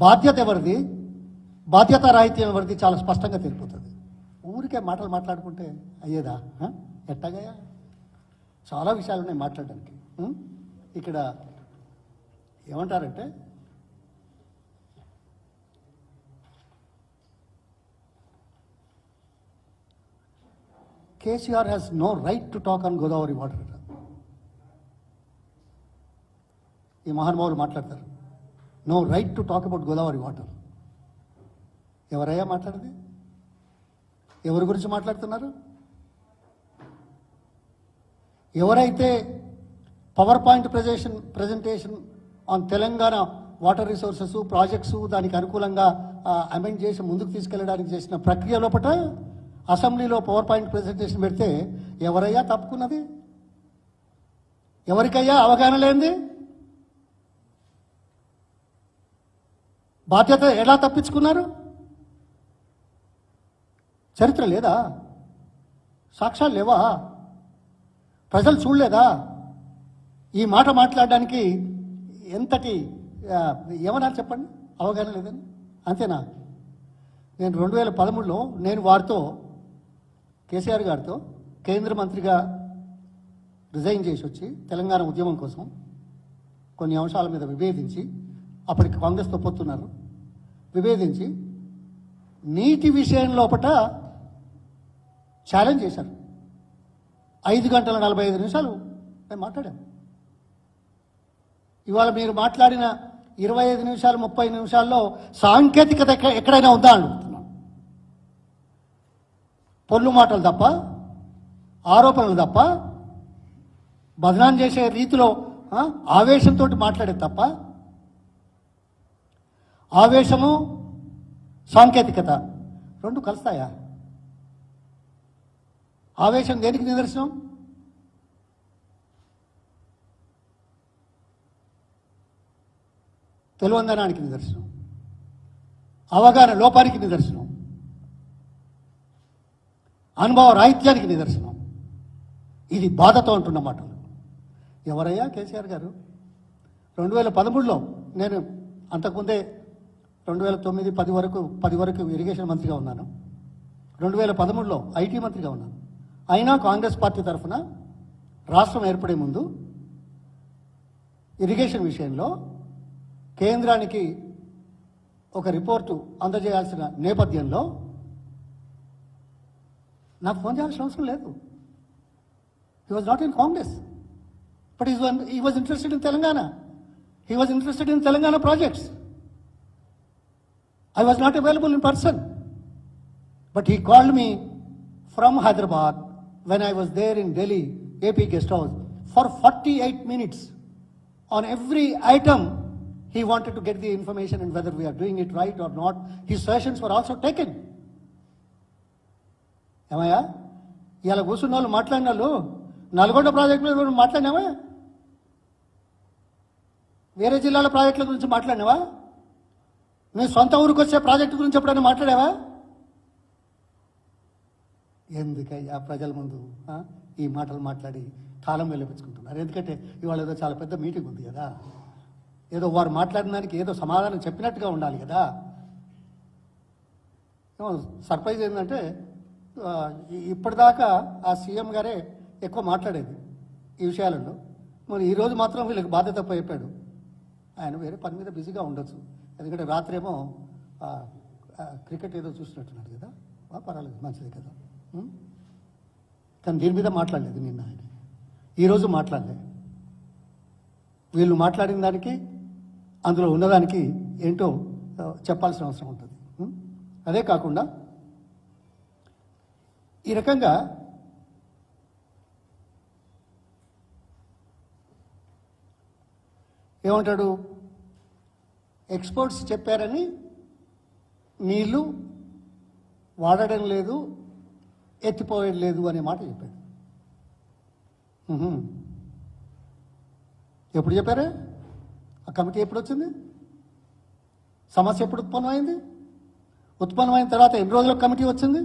బాధ్యత ఎవరిది, బాధ్యతారాహిత్యం ఎవరిది చాలా స్పష్టంగా తెలిపోతుంది. ఊరికే మాటలు మాట్లాడుకుంటే అయ్యేదా? ఎట్టగయా? చాలా విషయాలు ఉన్నాయి మాట్లాడడానికి. ఇక్కడ ఏమంటారంటే KCR has no right to talk on Godavari water. ఈ మహానుభావులు మాట్లాడతారు, no right to talk about Godavari water. ఎవరయ్యా మాట్లాడేది? ఎవరి గురించి మాట్లాడుతున్నారు? ఎవరైతే PowerPoint presentation on Telangana water resources projects దానికి అనుకూలంగా అమెండ్ చేసి ముందుకు తీసుకెళ్ళడానికి చేసిన ప్రక్రియ లోపల అసెంబ్లీలో పవర్ పాయింట్ ప్రజెంటేషన్ పెడితే ఎవరయ్యా తప్పుకున్నది? ఎవరికయ్యా అవగాహన లేనిది? బాధ్యత ఎలా తప్పించుకున్నారు? చరిత్ర లేదా? సాక్ష్యాలు లేవా? ప్రజలు చూడలేదా? ఈ మాట మాట్లాడడానికి ఎంతటి ఏమన్నారు చెప్పండి? అవగాహన లేదని అంతేనా? నేను 2013లో నేను వారితో కేసీఆర్ గారితో కేంద్ర మంత్రిగా రిజైన్ చేసి వచ్చి తెలంగాణ ఉద్యమం కోసం కొన్ని అంశాల మీద విభేదించి, అప్పటికి కాంగ్రెస్తో పొత్తున్నారు, విభేదించి నీటి విషయం లోపల ఛాలెంజ్ చేశారు. 5 గంటల 45 నిమిషాలు మేము మాట్లాడాము. ఇవాళ మీరు మాట్లాడిన 25 నిమిషాలు 30 నిమిషాల్లో సాంకేతికత ఎక్కడైనా ఉందా అడుగుతున్నాను. పొల్లు మాటలు తప్ప, ఆరోపణలు తప్ప, బదనాం చేసే రీతిలో ఆవేశంతో మాట్లాడేది తప్ప, ఆవేశము సాంకేతికత రెండు కలుస్తాయా? ఆవేశం దేనికి నిదర్శనం? తెలివందనానికి నిదర్శనం, అవగాహన లోపానికి నిదర్శనం, అనుభవ రాహిత్యానికి నిదర్శనం. ఇది బాధతో అంటున్న మాటలు. ఎవరయ్యా కేసీఆర్ గారు? 2013లో నేను అంతకుముందే 2009, 10 వరకు ఇరిగేషన్ మంత్రిగా ఉన్నాను. 2013లో ఐటీ మంత్రిగా ఉన్నాను. అయినా కాంగ్రెస్ పార్టీ తరఫున రాష్ట్రం ఏర్పడే ముందు ఇరిగేషన్ విషయంలో కేంద్రానికి ఒక రిపోర్టు అందజేయాల్సిన నేపథ్యంలో నాకు ఫోన్ చేయాల్సిన అవసరం లేదు. He was not in Congress, but he was interested in Telangana. He was interested in Telangana projects. I was not available in person, but he called me from Hyderabad when I was there in Delhi, AP Guest House, for 48 minutes. On every item, he wanted to get the information and whether we are doing it right or not. His suggestions were also taken. ఏమయ్యా ఇలా కూర్చున్న వాళ్ళు మాట్లాడిన వాళ్ళు నల్గొండ ప్రాజెక్టుల మాట్లాడినావా? వేరే జిల్లాల ప్రాజెక్టుల గురించి మాట్లాడినావా? నీ సొంత ఊరికి వచ్చే ప్రాజెక్టు గురించి ఎప్పుడైనా మాట్లాడావా? ఎందుకయ్యా ప్రజల ముందు ఈ మాటలు మాట్లాడి కాలం వెళ్ళిపించుకుంటున్నారు? ఎందుకంటే ఇవాళ ఏదో చాలా పెద్ద మీటింగ్ ఉంది కదా, ఏదో వారు మాట్లాడిన దానికి ఏదో సమాధానం చెప్పినట్టుగా ఉండాలి కదా. సర్ప్రైజ్ ఏంటంటే ఇప్పటిదాకా ఆ సీఎం గారే ఎక్కువ మాట్లాడేది ఈ విషయాలలో. మరి ఈరోజు మాత్రం వీళ్ళకి బాధ్యత చెప్పాడు. ఆయన వేరే పని మీద బిజీగా ఉండొచ్చు, ఎందుకంటే రాత్రేమో క్రికెట్ ఏదో చూసినట్టున్నాడు కదా. పర్వాలేదు, మంచిది కదా. కానీ దీని మీద మాట్లాడలేదు నిన్న ఆయన, ఈరోజు మాట్లాడలేదు. వీళ్ళు మాట్లాడిన దానికి అందులో ఉన్నదానికి ఏంటో చెప్పాల్సిన అవసరం ఉంటుంది. అదే కాకుండా ఈ రకంగా ఏమంటాడు, ఎక్స్పర్ట్స్ చెప్పారని నీళ్లు వాడడం లేదు, ఎత్తిపోయడం లేదు అనే మాట చెప్పాడు. ఎప్పుడు చెప్పారా? ఆ కమిటీ ఎప్పుడు వచ్చింది? సమస్య ఎప్పుడు ఉత్పన్నమైంది? ఉత్పన్నమైన తర్వాత ఎన్ని రోజులకు కమిటీ వచ్చింది?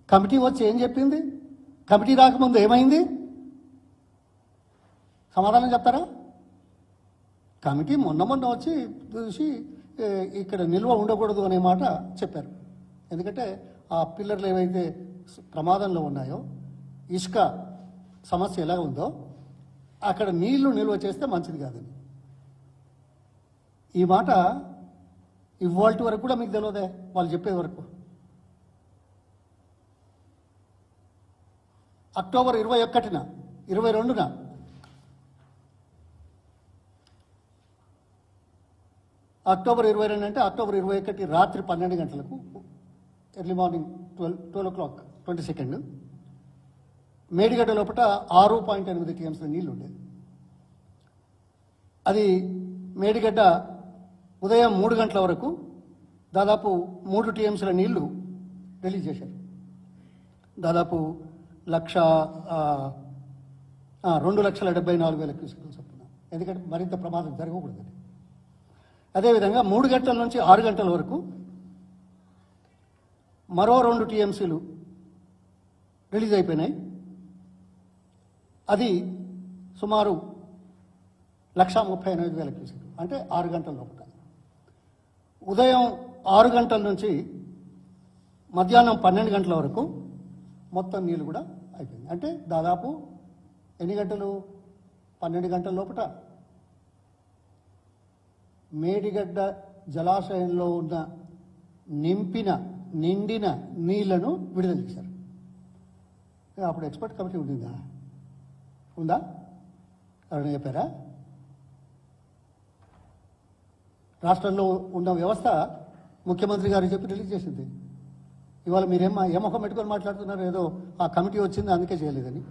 కమిటీ వచ్చి ఏం చెప్పింది? కమిటీ రాకముందు ఏమైంది? సమాధానం చెప్తారా? కమిటీ మొన్న వచ్చి చూసి ఇక్కడ నిల్వ ఉండకూడదు అనే మాట చెప్పారు. ఎందుకంటే ఆ పిల్లర్లు ఏవైతే ప్రమాదంలో ఉన్నాయో, ఇసుక సమస్య ఎలా ఉందో అక్కడ నీళ్లు నిల్వ చేస్తే మంచిది కాదని. ఈ మాట ఇవాల్టి వరకు కూడా మీకు తెలియదే, వాళ్ళు చెప్పే వరకు. అక్టోబర్ 21న 22న అక్టోబర్ 22 అంటే అక్టోబర్ 21 రాత్రి 12 గంటలకు, early morning 12 o'clock 22nd, Medigadda లోపల 6.8 TMs నీళ్లు ఉండేది. అది మేడిగడ్డ ఉదయం 3 గంటల వరకు దాదాపు 3 TMs నీళ్లు రిలీజ్ చేశారు. దాదాపు 2,74,000 క్యూసెక్లు చొప్పున. ఎందుకంటే మరింత ప్రమాదం జరగకూడదని. అదేవిధంగా 3 గంటల నుంచి 6 గంటల వరకు మరో 2 TMCలు రిలీజ్ అయిపోయినాయి. అది సుమారు 1,38,000 క్యూసెక్లు, అంటే 6 గంటల లోపల. ఉదయం 6 గంటల నుంచి మధ్యాహ్నం 12 గంటల వరకు మొత్తం నీళ్ళు కూడా అయిపోయింది. అంటే దాదాపు ఎన్ని గంటలు? 12 గంటల లోపల మేడిగడ్డ జలాశయంలో ఉన్న నిండిన నీళ్లను విడుదల చేశారు. అప్పుడు ఎక్స్పర్ట్ కమిటీ ఉందా? ఎవరైనా చెప్పారా? రాష్ట్రంలో ఉన్న వ్యవస్థ ముఖ్యమంత్రి గారు చెప్పి రిలీజ్ చేసింది. ఇవాళ మీరేమో ఏమొక పెట్టుకొని మాట్లాడుతున్నారు, ఏదో ఆ కమిటీ వచ్చింది అందుకే చేయలేదని.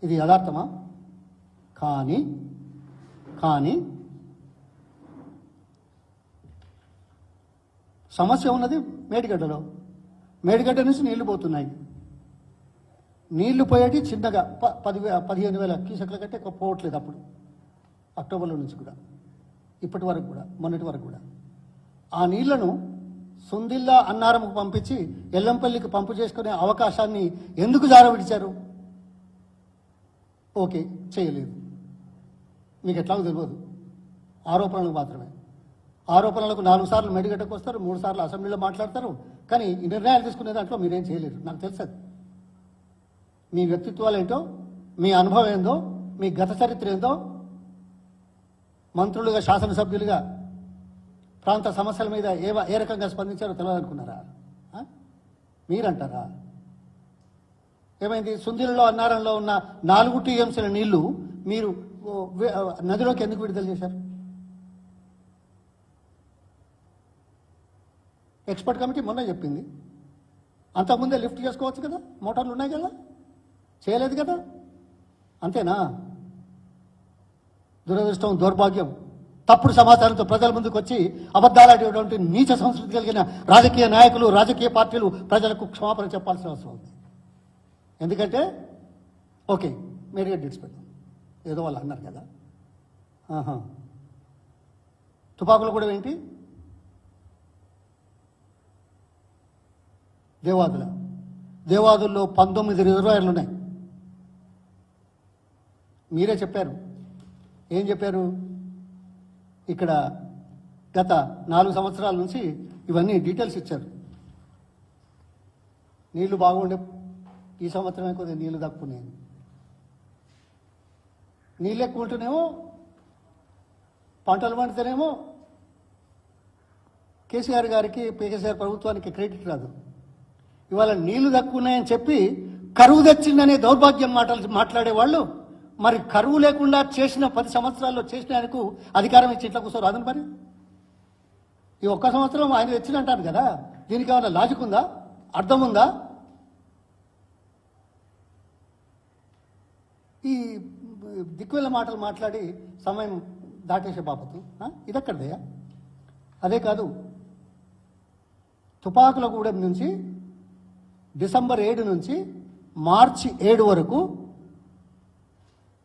ఇది యథార్థమా? కానీ సమస్య ఉన్నది మేడిగడ్డలో. మేడిగడ్డ నుంచి నీళ్లు పోతున్నాయి. నీళ్లు పోయేటి చిన్నగా 15,000 క్యూసెక్ల కంటే ఎక్కువ పోవట్లేదు. అప్పుడు అక్టోబర్లో నుంచి కూడా ఇప్పటి వరకు కూడా, మొన్నటి వరకు కూడా ఆ నీళ్లను సుందిల్లా అన్నారంకు పంపించి ఎల్లంపల్లికి పంపు చేసుకునే అవకాశాన్ని ఎందుకు జారవిడిచారు? ఓకే, చేయలేదు. మీకు ఎట్లాగో తెలియదు, ఆరోపణలకు మాత్రమే. ఆరోపణలకు 4 సార్లు మేడిగడ్డకు వస్తారు, 3 సార్లు అసెంబ్లీలో మాట్లాడతారు. కానీ ఈ నిర్ణయాలు తీసుకునే దాంట్లో మీరేం చేయలేరు. నాకు తెలుసు మీ వ్యక్తిత్వాలు ఏంటో, మీ అనుభవం ఏందో, మీ గత చరిత్ర ఏందో. మంత్రులుగా, శాసనసభ్యులుగా ప్రాంత సమస్యల మీద ఏ రకంగా స్పందించారో తెలియదనుకున్నారా? మీరంటారా? ఏమైంది? సుందిలలో అన్నారంలో ఉన్న 4 TMCల నీళ్లు మీరు నదిలోకి ఎందుకు విడుదల చేశారు? ఎక్స్పర్ట్ కమిటీ మొన్న చెప్పింది. అంతకుముందే లిఫ్ట్ చేసుకోవచ్చు కదా, మోటార్లు ఉన్నాయి కదా, చేయలేదు కదా. అంతేనా? దురదృష్టం, దౌర్భాగ్యం, తప్పుడు సమాచారంతో ప్రజల ముందుకు వచ్చి అబద్ధాలాడేటువంటి నీచ సంస్కృతి కలిగిన రాజకీయ నాయకులు, రాజకీయ పార్టీలు ప్రజలకు క్షమాపణ చెప్పాల్సిన అవసరం ఉంది. ఎందుకంటే ఓకే, మేడిగడ్డ విడిచిపెట్టాం, ఏదో వాళ్ళు అన్నారు కదా. తుపాకులు కూడా ఏంటి? దేవాదుల్లో 19 రిజర్వాయర్లు ఉన్నాయి. మీరే చెప్పారు. ఏం చెప్పారు? ఇక్కడ గత 4 సంవత్సరాల నుంచి ఇవన్నీ డీటెయిల్స్ ఇచ్చారు. నీళ్లు బాగుండే ఈ సంవత్సరమే కొద్దిగా నీళ్లు తక్కువనే. నీళ్ళు ఎక్కువ ఉంటేనేమో పంటలు పండితేనేమో కేసీఆర్ గారికి, కేసీఆర్ ప్రభుత్వానికి క్రెడిట్ రాదు. ఇవాళ నీళ్లు తక్కువ ఉన్నాయని చెప్పి కరువు తెచ్చిందనే దౌర్భాగ్యం మాట్లాడే వాళ్ళు, మరి కరువు లేకుండా చేసిన 10 సంవత్సరాల్లో చేసిన ఆయనకు అధికారం ఇచ్చి ఇట్లా కూర్చో రాదని. మరి ఈ 1 సంవత్సరం ఆయన తెచ్చినంటారు కదా, దీనికి ఏమైనా లాజిక్ ఉందా? అర్థం ఉందా? ఈ దిక్కువెళ్ళ మాటలు మాట్లాడి సమయం దాటేసే బాపతు ఇదెక్కడదయ్యా? అదే కాదు, తుపాకులగూడెం నుంచి డిసెంబర్ 7 నుంచి మార్చి 7 వరకు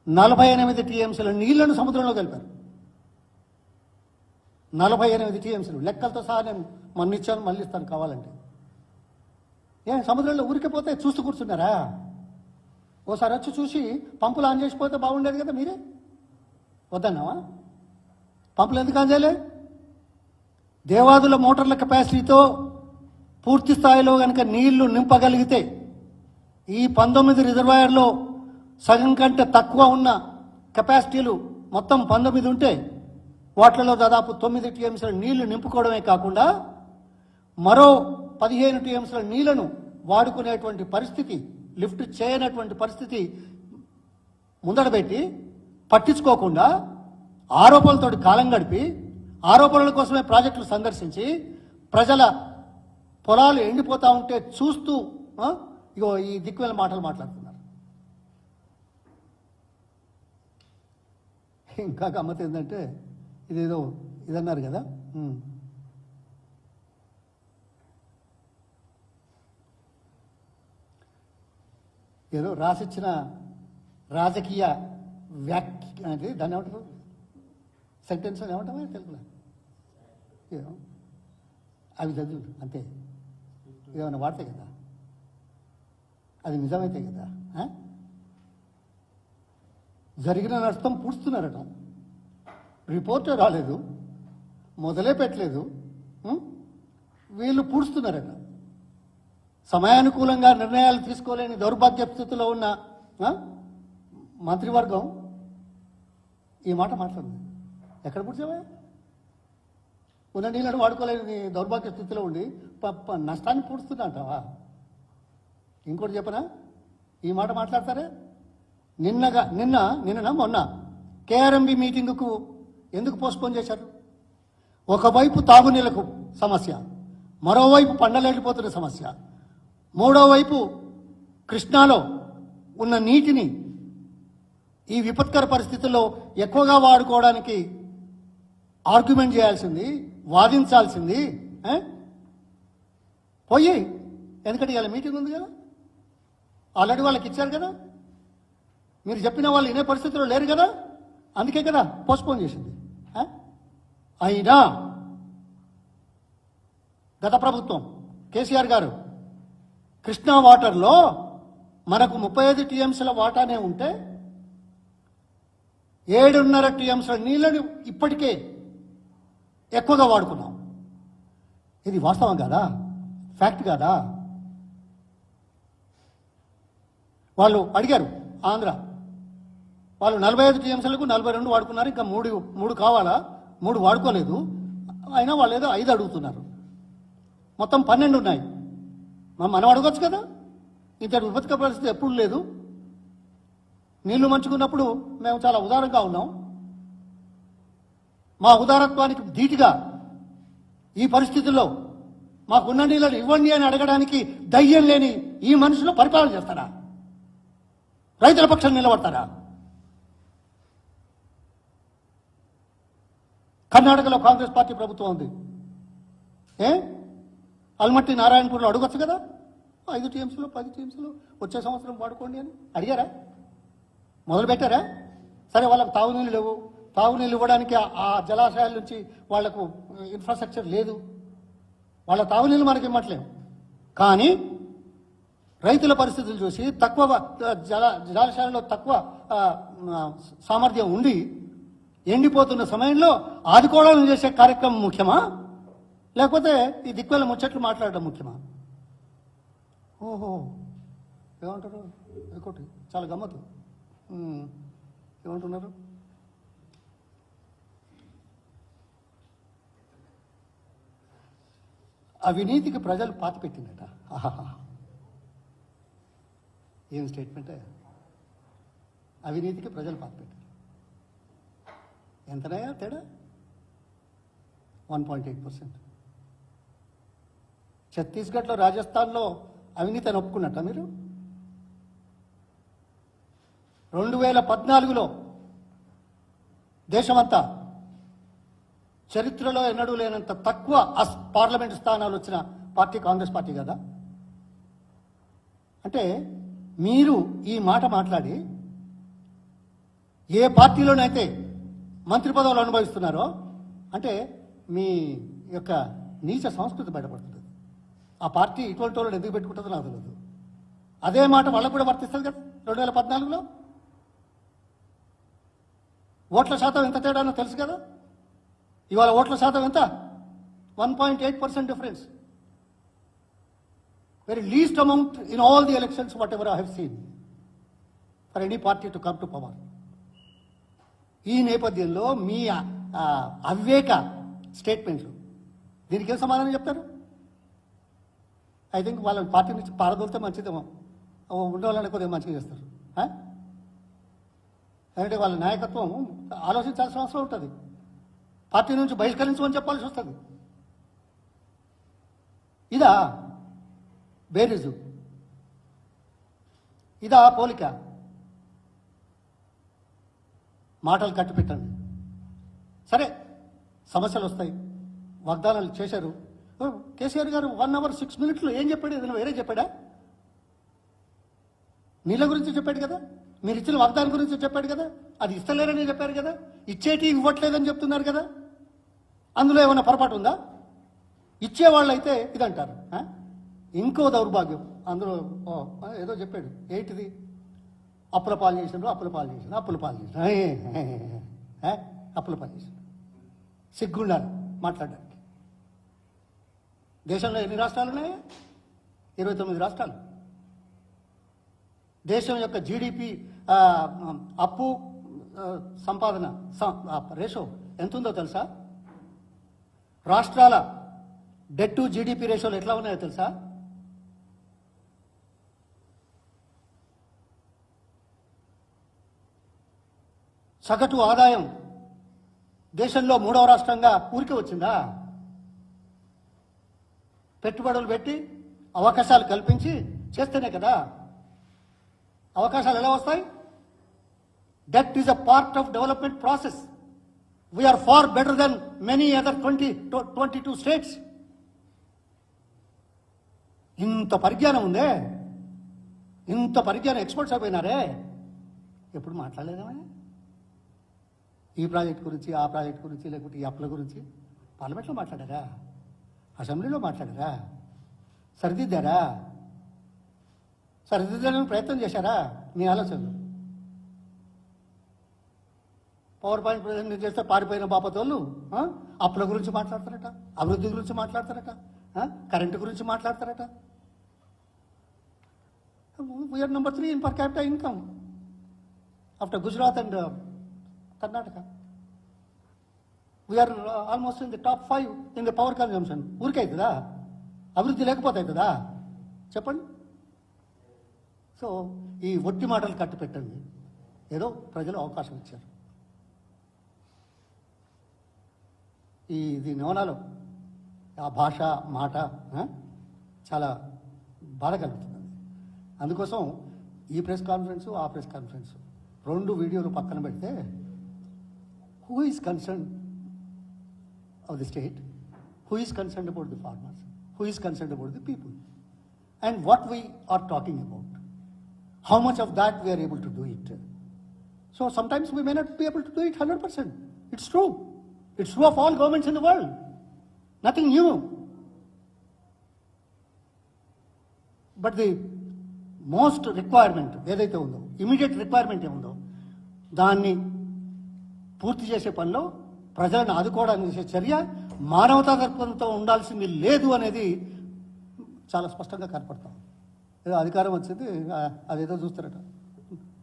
48 TMCల నీళ్లను సముద్రంలో కలిపారు. 48 TMCలు లెక్కలతో సహా నేను మన్నిచ్చాను, మళ్ళీ ఇస్తాను కావాలంటే. సముద్రంలో ఊరికిపోతే చూస్తూ కూర్చున్నారా? ఓసారి వచ్చి చూసి పంపులు ఆన్ చేసిపోతే బాగుండేది కదా. మీరే వద్దన్నావా? పంపులు ఎందుకు ఆన్ చేయలే? దేవాదుల మోటార్ల కెపాసిటీతో పూర్తి స్థాయిలో కనుక నీళ్లు నింపగలిగితే ఈ 19 రిజర్వాయర్లో సగం కంటే తక్కువ ఉన్న కెపాసిటీలు మొత్తం 19 ఉంటే వాటిలో దాదాపు 9 టీఎంసీల నీళ్లు నింపుకోవడమే కాకుండా మరో 15 టీఎంసీల నీళ్లను వాడుకునేటువంటి పరిస్థితి, లిఫ్ట్ చేయనటువంటి పరిస్థితి ముందడబెట్టి పట్టించుకోకుండా ఆరోపణలతోటి కాలం గడిపి ఆరోపణల కోసమే ప్రాజెక్టులు సందర్శించి ప్రజల పొలాలు ఎండిపోతా ఉంటే చూస్తూ ఇగో ఈ దిక్కువెళ్ళ మాటలు మాట్లాడుతున్నారు. ఇంకా గమ్మత్ ఏంటంటే ఇదేదో ఇదన్నారు కదా, ఏదో రాసిచ్చిన రాజకీయ వ్యాఖ్య అంటే దాన్ని ఏమంటారు, సెంటెన్స్ ఏమంటామో తెలుగులో అవి చదువు అంతే, ఏమైనా వాడతాయి కదా, అది నిజమైతే కదా. జరిగిన నష్టం పూడుస్తున్నారట, రిపోర్టే రాలేదు, మొదలే పెట్టలేదు, వీళ్ళు పూడుస్తున్నారట. సమయానుకూలంగా నిర్ణయాలు తీసుకోలేని దౌర్భాగ్య స్థితిలో ఉన్న మంత్రివర్గం ఈ మాట మాట్లాడింది. ఎక్కడ పూడ్చావా? ఉన్న నీళ్ళని వాడుకోలేని దౌర్భాగ్య స్థితిలో ఉండి నష్టాన్ని పూడుస్తున్నా అంటావా? ఇంకోటి చెప్పనా, ఈ మాట మాట్లాడతారే. నిన్న మొన్న కేఆర్ఎంబి మీటింగుకు ఎందుకు పోస్ట్పోన్ చేశారు? ఒకవైపు తాగునీళ్లకు సమస్య, మరోవైపు పండలేడిపోతున్న సమస్య, మూడో వైపు కృష్ణాలో ఉన్న నీటిని ఈ విపత్కర పరిస్థితుల్లో ఎక్కువగా వాడుకోవడానికి ఆర్గ్యుమెంట్ చేయాల్సింది, వాదించాల్సింది పోయి. ఎందుకంటే ఇవాళ మీటింగ్ ఉంది కదా, ఆల్రెడీ వాళ్ళకి ఇచ్చారు కదా, మీరు చెప్పిన వాళ్ళు వినే పరిస్థితుల్లో లేరు కదా, అందుకే కదా పోస్ట్పోన్ చేసింది. అయినా గత ప్రభుత్వం కేసీఆర్ గారు కృష్ణా వాటర్లో మనకు 35 టీఎంసీల వాటానే ఉంటే 7.5 టీఎంసీల నీళ్లను ఇప్పటికే ఎక్కువగా వాడుకున్నాం. ఇది వాస్తవం కాదా? ఫ్యాక్ట్ కాదా? వాళ్ళు అడిగారు, ఆంధ్ర వాళ్ళు 45 టీఎంసీలకు 42 వాడుకున్నారు, ఇంకా మూడు కావాలా, 3 వాడుకోలేదు, అయినా వాళ్ళు ఏదో 5 అడుగుతున్నారు, మొత్తం 12 ఉన్నాయి. మనం అడగొచ్చు కదా, ఇంతటి విపత్కర పరిస్థితి ఎప్పుడు లేదు, నీళ్లు మంచుకున్నప్పుడు మేము చాలా ఉదారంగా ఉన్నాం, మా ఉదారత్వానికి ధీటుగా ఈ పరిస్థితుల్లో మాకున్న నీళ్ళని ఇవ్వండి అని అడగడానికి ధైర్యం లేని ఈ మనుషులు పరిపాలన చేస్తారా? రైతుల పక్షాన్ని నిలబడతారా? కర్ణాటకలో కాంగ్రెస్ పార్టీ ప్రభుత్వం ఉంది, అల్మట్టి నారాయణపూర్లో అడగొచ్చు కదా, 5 టీఎంసీలు 10 టీఎంసీలు వచ్చే సంవత్సరం వాడుకోండి అని అడిగారా? మొదలు పెట్టారా? సరే, వాళ్ళకు తాగునీళ్ళు లేవు, తాగునీళ్ళు ఇవ్వడానికి ఆ జలాశయాల నుంచి వాళ్లకు ఇన్ఫ్రాస్ట్రక్చర్ లేదు, వాళ్ళ తాగునీళ్ళు మనకి ఇవ్వట్లేము. కానీ రైతుల పరిస్థితులు చూసి తక్కువ జలాశయాల్లో తక్కువ సామర్థ్యం ఉండి ఎండిపోతున్న సమయంలో ఆదుకోవడం చేసే కార్యక్రమం ముఖ్యమా, లేకపోతే ఈ దిక్కుల ముచ్చట్లు మాట్లాడడం ముఖ్యమా? ఓహో, ఏమంటారు? ఇంకోటి చాలా గమ్మత్తు, ఏమంటున్నారు? అవినీతికి ప్రజలు పాతి పెట్టిందట. ఏం స్టేట్మెంటే? అవినీతికి ప్రజలు పాతి పెట్టారు. ఎంతనయా తేడా? 1.8%. ఛత్తీస్గఢ్లో, రాజస్థాన్లో అవినీతి అని ఒప్పుకున్నట్ట మీరు? 2014లో దేశమంతా చరిత్రలో ఎన్నడూ లేనంత తక్కువ పార్లమెంటు స్థానాలు వచ్చిన పార్టీ కాంగ్రెస్ పార్టీ కదా. అంటే మీరు ఈ మాట మాట్లాడి ఏ పార్టీలోనైతే మంత్రి పదవులు అనుభవిస్తున్నారో అంటే మీ యొక్క నీచ సంస్కృతి బయటపడుతుంది. ఆ పార్టీ ఇటువంటి వాళ్ళని ఎందుకు పెట్టుకుంటుందో నాకు తెలియదు. అదే మాట వాళ్ళకు కూడా వర్తిస్తుంది కదా. 2014లో ఓట్ల శాతం ఎంత తేడానో తెలుసు కదా. ఇవాళ ఓట్ల శాతం ఎంత? 1.8% difference. Very least amount in all the elections, whatever I have seen, for any party to come to power. ఈ నేపథ్యంలో మీ అవివేక స్టేట్మెంట్లు దీనికి ఏం సమాధానం చెప్తారు? ఐ థింక్ వాళ్ళ పార్టీ నుంచి పారదోలితే మంచిదేమో, ఉండేవాళ్ళని కొద్దిగా మంచిగా చేస్తారు. అంటే వాళ్ళ నాయకత్వం ఆలోచించాల్సిన అవసరం ఉంటుంది. పార్టీ నుంచి బహిష్కరించమని చెప్పాల్సి వస్తుంది. ఇదా బేరీజు? ఇదా పోలిక? మాటలు కట్టి పెట్టండి. సరే, సమస్యలు వస్తాయి, వాగ్దానాలు చేశారు. కేసీఆర్ గారు 1 hour 6 minutes ఏం చెప్పాడు? ఏదైనా వేరే చెప్పాడా? నీళ్ళ గురించి చెప్పాడు కదా, మీరు ఇచ్చిన వాగ్దానం గురించి చెప్పాడు కదా, అది ఇస్తలేరని చెప్పారు కదా, ఇచ్చేటి ఇవ్వట్లేదని చెప్తున్నారు కదా. అందులో ఏమైనా పొరపాటు ఉందా? ఇచ్చేవాళ్ళు అయితే ఇదంటారు. ఇంకో దౌర్భాగ్యం అందులో ఏదో చెప్పాడు, ఏంటిది? అప్పుల పాలు చేసినారు, అప్పుల పాలు చేసినారు, అప్పుల పాలు చేసినారు, అప్పుల పాలు చేసినారు. సిగ్గుండాలి మాట్లాడడానికి. దేశంలో ఎన్ని రాష్ట్రాలు ఉన్నాయి? 29 రాష్ట్రాలు. దేశం యొక్క జీడిపి అప్పు సంపాదన రేషో ఎంత ఉందో తెలుసా? రాష్ట్రాల డెట్ టు జీడిపి రేషోలు ఎట్లా ఉన్నాయో తెలుసా? సగటు ఆదాయం దేశంలో 3వ రాష్ట్రంగా ఊరికే వచ్చిందా? పెట్టుబడులు పెట్టి అవకాశాలు కల్పించి చేస్తేనే కదా. అవకాశాలు ఎలా వస్తాయి? Debt is a part of development process. We are far better than many other 22 states. ఇంత పరిజ్ఞానం ఉందే, ఇంత పరిజ్ఞానం ఎక్స్పర్ట్స్ అయిపోయినారే, ఎప్పుడు మాట్లాడలేదేమే? ఈ ప్రాజెక్ట్ గురించి, ఆ ప్రాజెక్ట్ గురించి, లేకపోతే ఈ అప్పుల గురించి పార్లమెంట్లో మాట్లాడారా? అసెంబ్లీలో మాట్లాడారా? సరిదిద్దారా? సరిదిద్దడానికి ప్రయత్నం చేశారా? మీ ఆలోచనలు. పవర్ పాయింట్ ప్రజెంట్ చేస్తే పారిపోయిన బాపతోళ్ళు అప్పుల గురించి మాట్లాడతారట, అభివృద్ధి గురించి మాట్లాడతారట, కరెంటు గురించి మాట్లాడతారట. We are number 3 in per capital income after Gujarat and Karnataka. We are almost in the top 5 in the power consumption. ఊరికే అవుతుందా? అభివృద్ధి లేకపోతే అవుతుందా? చెప్పండి. సో ఈ ఒట్టి మాటలు కట్టి పెట్టండి. ఏదో ప్రజలు అవకాశం ఇచ్చారు. ఇది నవనాలో ఆ భాష మాట చాలా బాధ కలుగుతుంది. అందుకోసం ఈ ప్రెస్ కాన్ఫరెన్సు, ఆ ప్రెస్ కాన్ఫరెన్సు 2 వీడియోలు పక్కన పెడితే, who is concerned of the state, who is concerned about the farmers, who is concerned about the people, and what we are talking about, how much of that we are able to do it. So sometimes we may not be able to do it 100%. It's true. It's true of all governments in the world. Nothing new. But the most requirement ఏదైతే ఉందో, immediate requirement ఏముందో దాన్ని పూర్తి చేసే పనిలో ప్రజలను ఆదుకోవడానికి చేసే చర్య మానవతా దృక్పథంతో ఉండాల్సింది లేదు అనేది చాలా స్పష్టంగా కనపడతాం. ఏదో అధికారం వచ్చింది అదేదో చూస్తారట.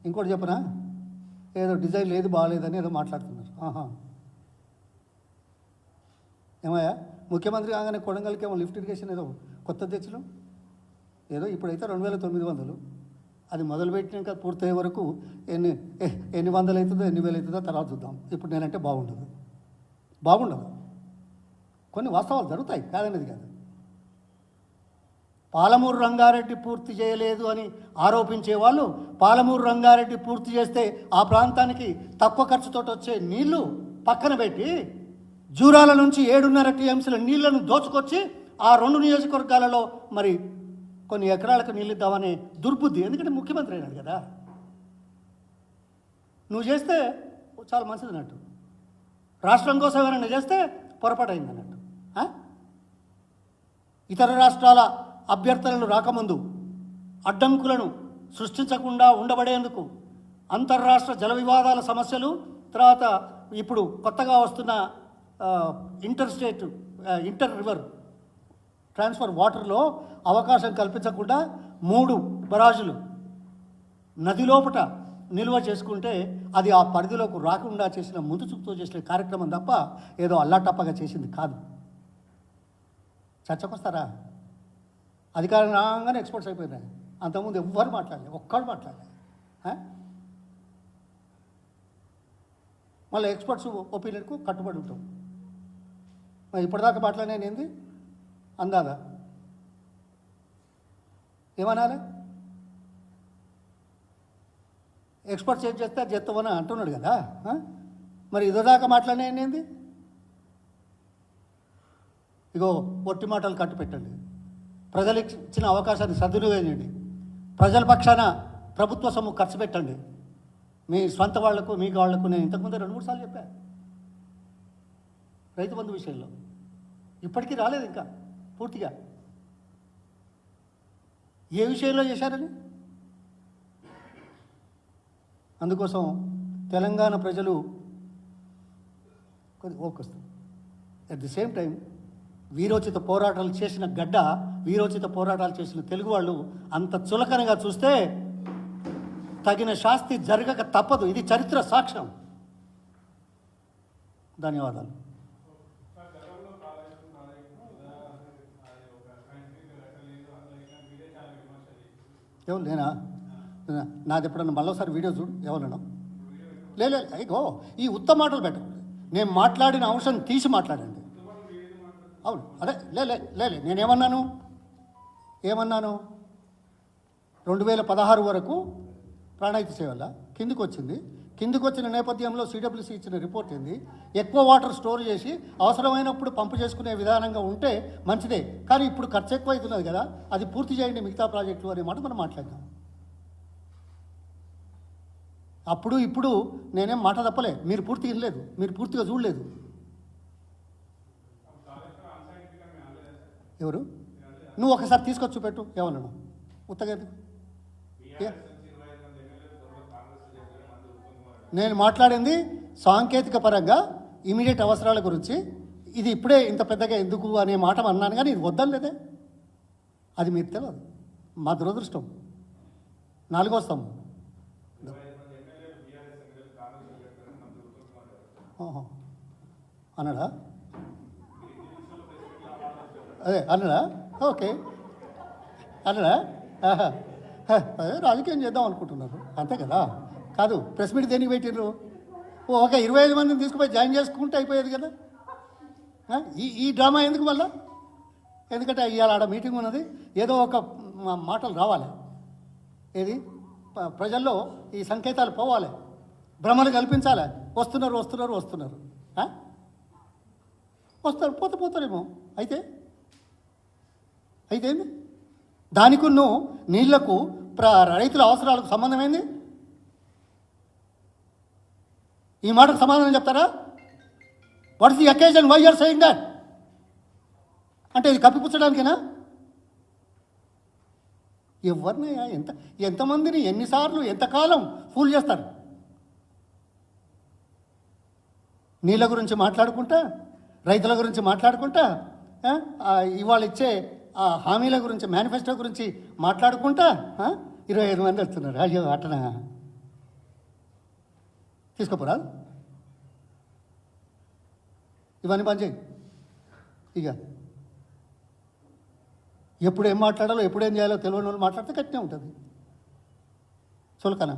ఇంకోటి చెప్పనా, ఏదో డిజైన్ లేదు, బాగాలేదని ఏదో మాట్లాడుతున్నారు. ఏమయ్యా, ముఖ్యమంత్రి కాగానే కొడంగల్కి ఏమో లిఫ్ట్ ఇరిగేషన్ ఏదో కొత్త తెచ్చినాం. ఏదో ఇప్పుడైతే 2900, అది మొదలుపెట్టినాక పూర్తయ్యే వరకు ఎన్ని వందలు అవుతుందో, ఎన్ని వేలు అవుతుందో తర్వాత చూద్దాం. ఇప్పుడు నేనంటే బాగుండదు. కొన్ని వాస్తవాలు జరుగుతాయి, కాదనేది కాదు. పాలమూరు రంగారెడ్డి పూర్తి చేయలేదు అని ఆరోపించే వాళ్ళు, పాలమూరు రంగారెడ్డి పూర్తి చేస్తే ఆ ప్రాంతానికి తక్కువ ఖర్చుతో వచ్చే నీళ్లు పక్కన పెట్టి జూరాల నుంచి 7.5 TMCల నీళ్లను దోచుకొచ్చి ఆ 2 నియోజకవర్గాలలో మరి కొన్ని ఎకరాలకు నీళ్ళు ఇద్దామనే దుర్బుద్ధి. ఎందుకంటే ముఖ్యమంత్రి అయినాడు కదా. నువ్వు చేస్తే చాలా మంచిది అన్నట్టు, రాష్ట్రం కోసం ఎవరైనా చేస్తే పొరపాటు అయింది అన్నట్టు. ఇతర రాష్ట్రాల అభ్యర్థనలు రాకముందు అడ్డంకులను సృష్టించకుండా ఉండబడేందుకు అంతర్రాష్ట్ర జల వివాదాల సమస్యలు, తర్వాత ఇప్పుడు కొత్తగా వస్తున్న inter state inter river transfer వాటర్లో అవకాశం కల్పించకుండా 3 బరాజులు నది లోపట నిల్వ చేసుకుంటే అది ఆ పరిధిలోకి రాకుండా చేసిన ముందు చూపుతో చేసిన కార్యక్రమం తప్ప ఏదో అల్లాటప్పగా చేసింది కాదు. చర్చకొస్తారా? అధికారం రాగానే ఎక్స్పర్ట్స్ అయిపోయినాయి. అంతకుముందు ఎవ్వరు మాట్లాడలేదు, ఒక్కడు మాట్లాడలేదు. మళ్ళీ ఎక్స్పర్ట్స్ ఒపీనియన్కు కట్టుబడి ఉంటాం. మరి ఇప్పటిదాకా మాట్లాడేది అందాదా ఏమనాలి? ఎక్స్పర్ట్స్ ఏం చేస్తే అది చెత్తమని అంటున్నాడు కదా. మరి ఇదిదాకా మాట్లాడేది ఇగో ఒట్టి మాటలు కట్టు పెట్టండి. ప్రజలకు ఇచ్చిన అవకాశాన్ని సద్వినియోగం చేయండి. ప్రజల పక్షాన ప్రభుత్వ సొమ్ము ఖర్చు పెట్టండి. మీ స్వంత వాళ్లకు మీకు వాళ్లకు నేను ఇంతకుముందు 2-3 సార్లు చెప్పాను రైతు బంధు విషయంలో. ఇప్పటికీ రాలేదు ఇంకా పూర్తిగా. ఏ విషయంలో చేశారని? అందుకోసం తెలంగాణ ప్రజలు ఓకొస్తారు. అట్ ది సేమ్ టైం వీరోచిత పోరాటాలు చేసిన గడ్డ, వీరోచిత పోరాటాలు చేసిన తెలుగు వాళ్ళు అంత చులకనగా చూస్తే తగిన శాస్తి జరగక తప్పదు. ఇది చరిత్ర సాక్ష్యం. ధన్యవాదాలు. ఎవరు నేనా? నాది ఎప్పుడన్నా మళ్ళీసారి వీడియో చూడు. ఎవరన్నా లేదు ఇగో ఈ ఉత్త మాటలు పెట్టండి. నేను మాట్లాడిన అంశం తీసి మాట్లాడండి. అవును అదే లే నేనేమన్నాను 2016 వరకు ప్రాణహిత సేవల కిందికి వచ్చింది. కిందికి వచ్చిన నేపథ్యంలో సిడబ్ల్యూసీ ఇచ్చిన రిపోర్ట్ ఏంది? ఎక్కువ వాటర్ స్టోర్ చేసి అవసరమైనప్పుడు పంపు చేసుకునే విధానంగా ఉంటే మంచిదే, కానీ ఇప్పుడు ఖర్చు ఎక్కువ అవుతున్నది కదా, అది పూర్తి చేయండి మిగతా ప్రాజెక్టులు అనే మాట మనం మాట్లాడదాం. అప్పుడు ఇప్పుడు నేనేం మాట తప్పలే. మీరు పూర్తిగా వినలేదు, మీరు పూర్తిగా చూడలేదు. ఎవరు? నువ్వు ఒకసారి తీసుకొచ్చి చూపెట్టు. ఏమన్నాను ఉత్తగా? నేను మాట్లాడింది సాంకేతిక పరంగా ఇమీడియట్ అవసరాల గురించి. ఇది ఇప్పుడే ఇంత పెద్దగా ఎందుకు అనే మాట అన్నాను, కానీ ఇది వద్దని లేదే. అది మీరు తెలియదు. మా దురదృష్టం. 4వ స్తంభం అన్నాడా? అదే అన్నాడా? ఓకే అన్నాడా? అదే రాజకీయం చేద్దాం అనుకుంటున్నారు అంతే కదా. కాదు, ప్రెస్ మీట్ దేనికి పెట్టిర్రు? ఒక 25 మందిని తీసుకుపోయి జాయిన్ చేసుకుంటే అయిపోయేది కదా. ఈ డ్రామా ఎందుకు మళ్ళా? ఎందుకంటే ఇవాళ ఆడ మీటింగ్ ఉన్నది, ఏదో ఒక మాటలు రావాలి. ఏది ప్రజల్లో ఈ సంకేతాలు పోవాలి, భ్రమలు కల్పించాలి. వస్తున్నారు వస్తారు, పోతారేమో. అయితే ఏంది దానికి నీళ్లకు రైతుల అవసరాలకు సంబంధం ఏంది? ఈ మాటకు సమాధానం చెప్తారా? What is the occasion why you're saying that? అంటే ఇది కప్పిపుచ్చడానికేనా? ఎవరినయ్యా ఎంతమందిని ఎన్నిసార్లు ఎంతకాలం ఫూల్ చేస్తారు? నీళ్ళ గురించి మాట్లాడుకుంటా, రైతుల గురించి మాట్లాడుకుంటా, ఇవాళ ఇచ్చే హామీల గురించి, మేనిఫెస్టో గురించి మాట్లాడుకుంటా 25 మంది వస్తున్నారు. అయ్యో అటనా? తీసుకోపోరా ఇవన్నీ పని చేయి. ఇక ఎప్పుడు ఏం మాట్లాడాలో ఎప్పుడు ఏం చేయాలో తెలియని వాళ్ళు మాట్లాడితే కట్టినే ఉంటుంది. చులకన.